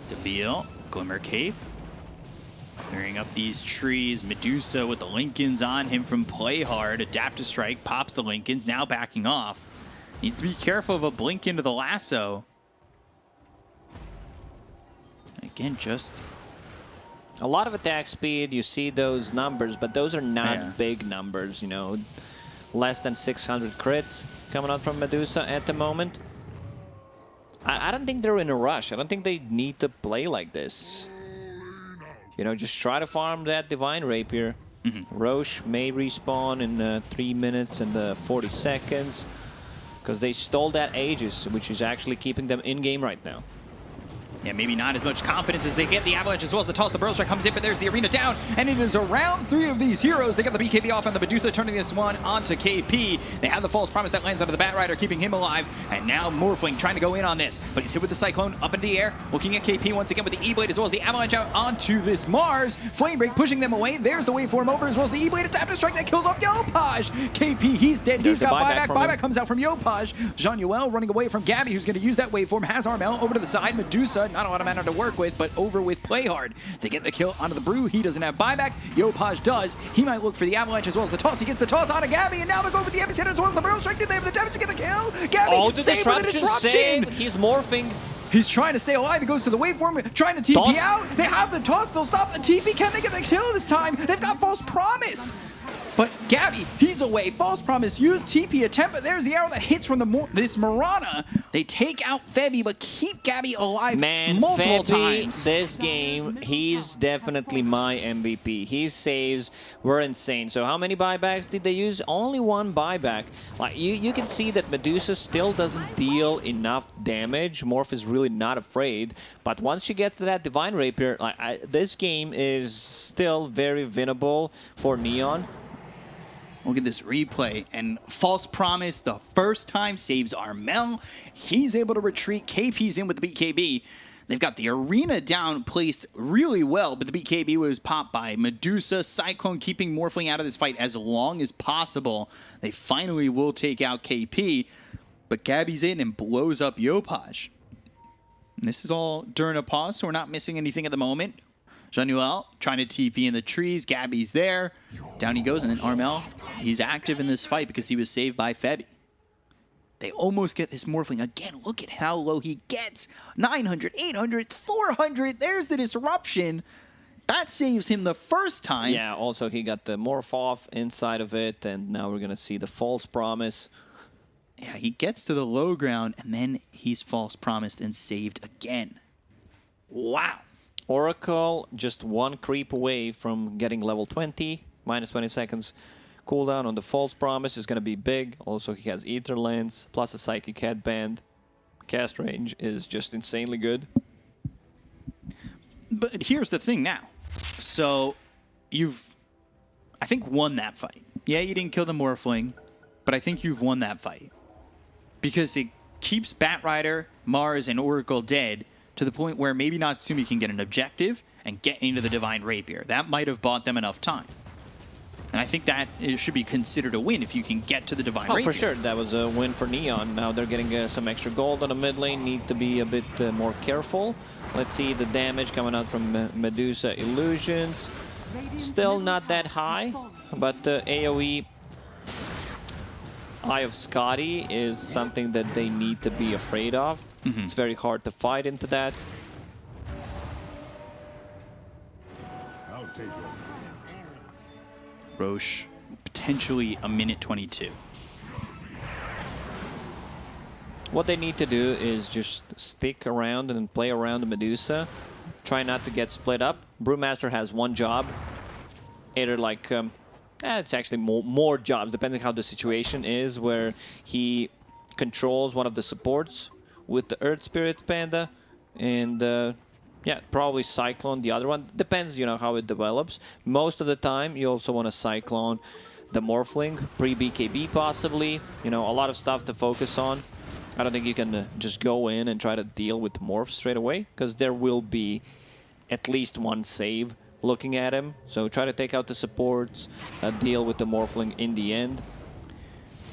Debil, Glimmer Cape. Clearing up these trees. Medusa with the Lincolns on him from Play Hard. Adaptive Strike pops the Lincolns, now backing off. Needs to be careful of a blink into the lasso. Again, just a lot of attack speed. You see those numbers, but those are not big numbers, you know. Less than 600 crits coming out from Medusa at the moment. I don't think they're in a rush. I don't think they need to play like this. You know, just try to farm that Divine Rapier. Roche may respawn in 3 minutes and 40 seconds. Because they stole that Aegis, which is actually keeping them in-game right now. Yeah, maybe not as much confidence as they get. The Avalanche as well as the toss. The Burrow Strike comes in, but there's the arena down. And it is around 3 of these heroes. They got the BKB off on the Medusa, turning this one onto KP. They have the false promise that lands onto the Bat Rider, keeping him alive. And now Morphling trying to go in on this. But he's hit with the Cyclone up in the air. Looking at KP once again with the E-Blade as well as the Avalanche out onto this Mars. Flame Break pushing them away. There's the waveform over as well as the E-Blade Adaptive Strike that kills off Yopaj. KP, he's dead. He's got buyback. Buyback comes out from Yopaj. Jean-Yuel running away from Gabby, who's going to use that waveform. Has Armel over to the side. Medusa, not a lot of mana to work with, but over with Play Hard. They get the kill onto the Brew. He doesn't have buyback. Yopaj does. He might look for the Avalanche as well as the toss. He gets the toss onto Gabby, and now they're going with the epicenter as well as the Burrow Strike. Do they have the damage to get the kill? Gabby, save with the disruption! Save. He's morphing. He's trying to stay alive. He goes to the waveform, trying to TP Toss. out. They have the toss. They'll stop the TP. Can they get the kill this time? They've got False Promise. But Gabby, he's away. False Promise, use TP attempt, but there's the arrow that hits from this Mirana. They take out Febby, but keep Gabby alive multiple times. This game, he's definitely my MVP. His saves were insane. So how many buybacks did they use? Only 1 buyback. Like you can see that Medusa still doesn't deal enough damage. Morph is really not afraid. But once she gets to that Divine Rapier, this game is still very winnable for Neon. Look at this replay, and False Promise the first time saves Armel. He's able to retreat. KP's in with the BKB. They've got the arena down placed really well, but the BKB was popped by Medusa. Cyclone keeping Morphling out of this fight as long as possible. They finally will take out KP, but Gabby's in and blows up Yopaj. And this is all during a pause, so we're not missing anything at the moment. Jean-Yuel trying to TP in the trees. Gabby's there. Down he goes, and then Armel, he's active in this fight because he was saved by Febby. They almost get this Morphling. Again, look at how low he gets. 900, 800, 400. There's the disruption. That saves him the first time. Yeah, also he got the Morph off inside of it, and now we're going to see the False Promise. Yeah, he gets to the low ground, and then he's False Promised and saved again. Wow. Oracle just 1 creep away from getting level 20, minus 20 seconds. Cooldown on the False Promise is going to be big. Also, he has Ether Lens, plus a Psychic Headband. Cast range is just insanely good. But here's the thing now. So, you've, I think, won that fight. Yeah, you didn't kill the Morphling, but I think you've won that fight. Because it keeps Bat Rider, Mars, and Oracle dead, to the point where maybe Natsumi can get an objective and get into the Divine Rapier. That might have bought them enough time. And I think that it should be considered a win if you can get to the Divine Rapier. Oh, for sure. That was a win for Neon. Now they're getting some extra gold on the mid lane. Need to be a bit more careful. Let's see the damage coming out from Medusa Illusions. Still not that high, but AoE Eye of Scotty is something that they need to be afraid of. It's very hard to fight into that. Roche, potentially a minute 22. What they need to do is just stick around and play around the Medusa. Try not to get split up. Brewmaster has one job. Either like, it's actually more jobs, depending how the situation is, where he controls one of the supports with the Earth Spirit Panda. And yeah, probably Cyclone the other one. Depends, you know, how it develops. Most of the time, you also want to Cyclone the Morphling, pre-BKB possibly. You know, a lot of stuff to focus on. I don't think you can just go in and try to deal with Morph straight away, because there will be at least one save looking at him. So try to take out the supports, deal with the Morphling in the end.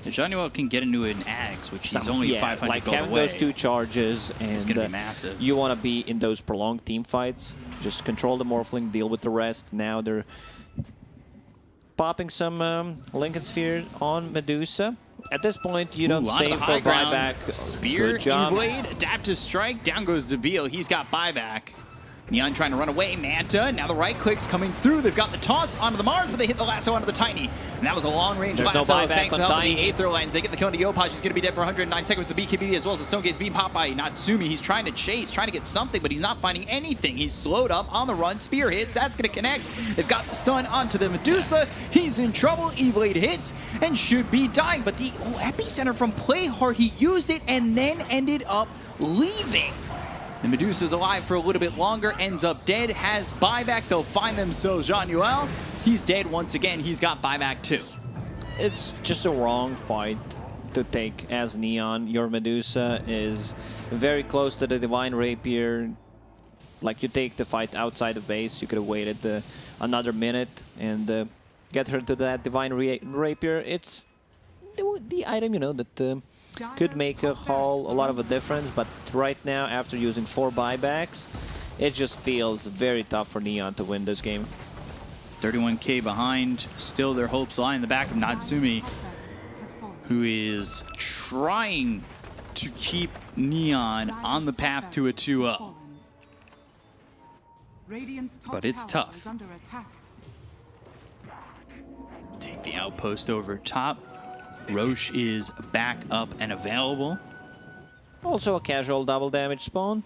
Januel can get into an Ags, which he's only 500 like gold having away. those 2 charges, and It's gonna be massive. You want to be in those prolonged team fights. Just control the Morphling, deal with the rest. Now they're popping some Lincoln Sphere on Medusa. At this point, you don't save for buyback. Spear, Good job. E-Blade, Adaptive Strike, down goes Zabeel. He's got buyback. Neon trying to run away. Manta, now the right click's coming through. They've got the toss onto the Mars, but they hit the lasso onto the Tiny. And that was a long-range There's lasso. no buyback Thanks to on the help of Tiny. the Aether Lens. They get the kill into Yopaj. He's going to be dead for 109 seconds with the BKB, as well as the Stone Gaze being popped by Natsumi. He's trying to chase, trying to get something, but he's not finding anything. He's slowed up on the run. Spear hits. That's going to connect. They've got the stun onto the Medusa. He's in trouble. E-Blade hits and should be dying. But the epicenter from Play Hard, he used it and then ended up leaving. The Medusa's alive for a little bit longer, ends up dead, has buyback. They'll find themselves Januel. He's dead once again. He's got buyback too. It's just a wrong fight to take as Neon. Your Medusa is very close to the Divine Rapier. Like, you take the fight outside of base, you could have waited another minute and get her to that Divine Rapier. It's the item, you know, that could make a lot of a difference, but right now, after using 4 buybacks, it just feels very tough for Neon to win this game. 31k behind. Still their hopes lie in the back of Natsumi, who is trying to keep Neon on the path to a 2-0. But it's tough. Take the outpost over top. Roche is back up and available. Also a casual double damage spawn,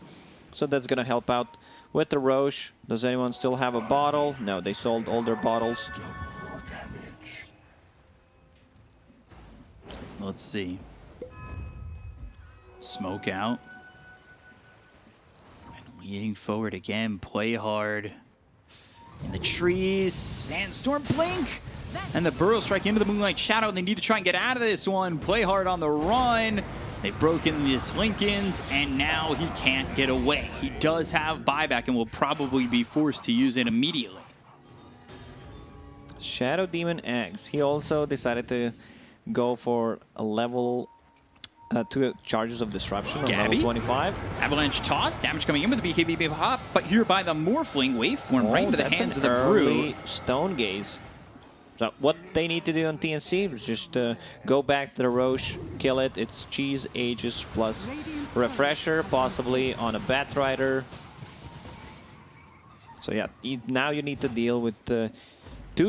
so that's gonna help out with the Roche. Does anyone still have a bottle? No, they sold all their bottles. Let's see. Smoke out. And leading forward again. Play hard. In the trees. Sandstorm blink. And the Burrow Strike into the Moonlight Shadow. They need to try and get out of this one. Play hard on the run. They've broken this Lincoln's, and now he can't get away. He does have buyback and will probably be forced to use it immediately. Shadow Demon Eggs. He also decided to go for a level 2 charges of disruption on level 25. Avalanche toss, damage coming in with the BKB hop, but here by the Morphling waveform right into the hands of the Brew. Stone Gaze. So what they need to do on TNC is just go back to the Roche, kill it. It's Cheese, Aegis plus Refresher, possibly on a Batrider. So yeah, now you need to deal with 2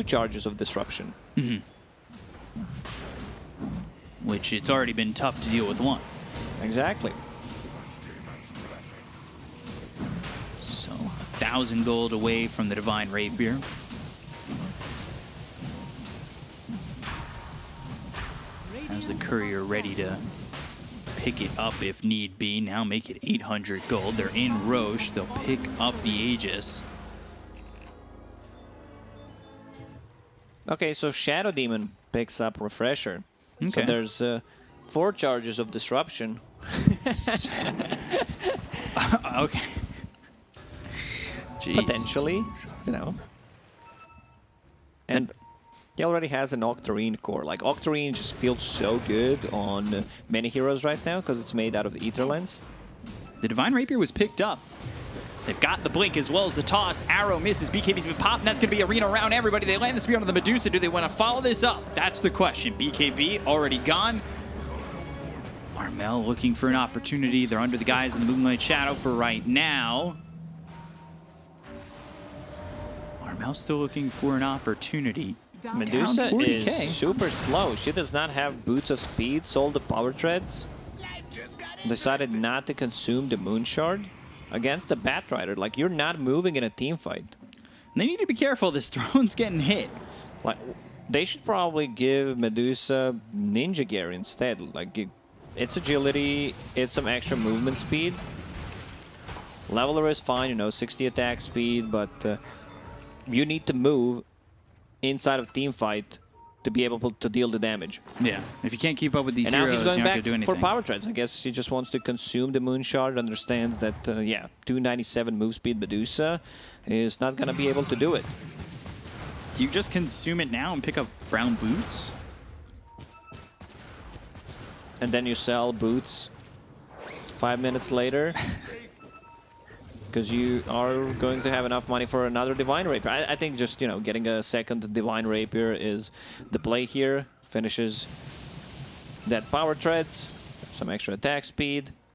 charges of disruption. Which it's already been tough to deal with 1. Exactly. So 1,000 gold away from the Divine Rapier. As the Courier ready to pick it up if need be. Now make it 800 gold. They're in Roche. They'll pick up the Aegis. Okay, so Shadow Demon picks up Refresher. Okay. So there's 4 charges of disruption. Okay. Jeez. Potentially, you know. And he already has an Octarine core. Like, Octarine just feels so good on many heroes right now because it's made out of Ether Lens. The Divine Rapier was picked up. They've got the blink as well as the toss. Arrow misses. BKB's been popped, and that's going to be arena around everybody. They land the spear onto the Medusa. Do they want to follow this up? That's the question. BKB already gone. Armel looking for an opportunity. They're under the guys in the Moonlight Shadow for right now. Armel's still looking for an opportunity. Medusa Down 40K. is super slow. She does not have boots of speed, sold the power treads. Decided not to consume the Moon Shard against the Batrider. Like, you're not moving in a team fight. They need to be careful. This throne's getting hit. Like, they should probably give Medusa Ninja Gear instead. Like, it's agility, it's some extra movement speed. Leveler is fine, you know, 60 attack speed, but you need to move inside of team fight to be able to deal the damage. Yeah, if you can't keep up with these And now heroes, he's going you're not back going to do anything. for power treads. I guess he just wants to consume the Moon Shard, understands that, yeah, 297 move speed Medusa is not going to be able to do it. Do you just consume it now and pick up brown boots? And then you sell boots 5 minutes later. Because you are going to have enough money for another Divine Rapier. I think just, you know, getting a second Divine Rapier is the play here. Finishes that power treads, some extra attack speed.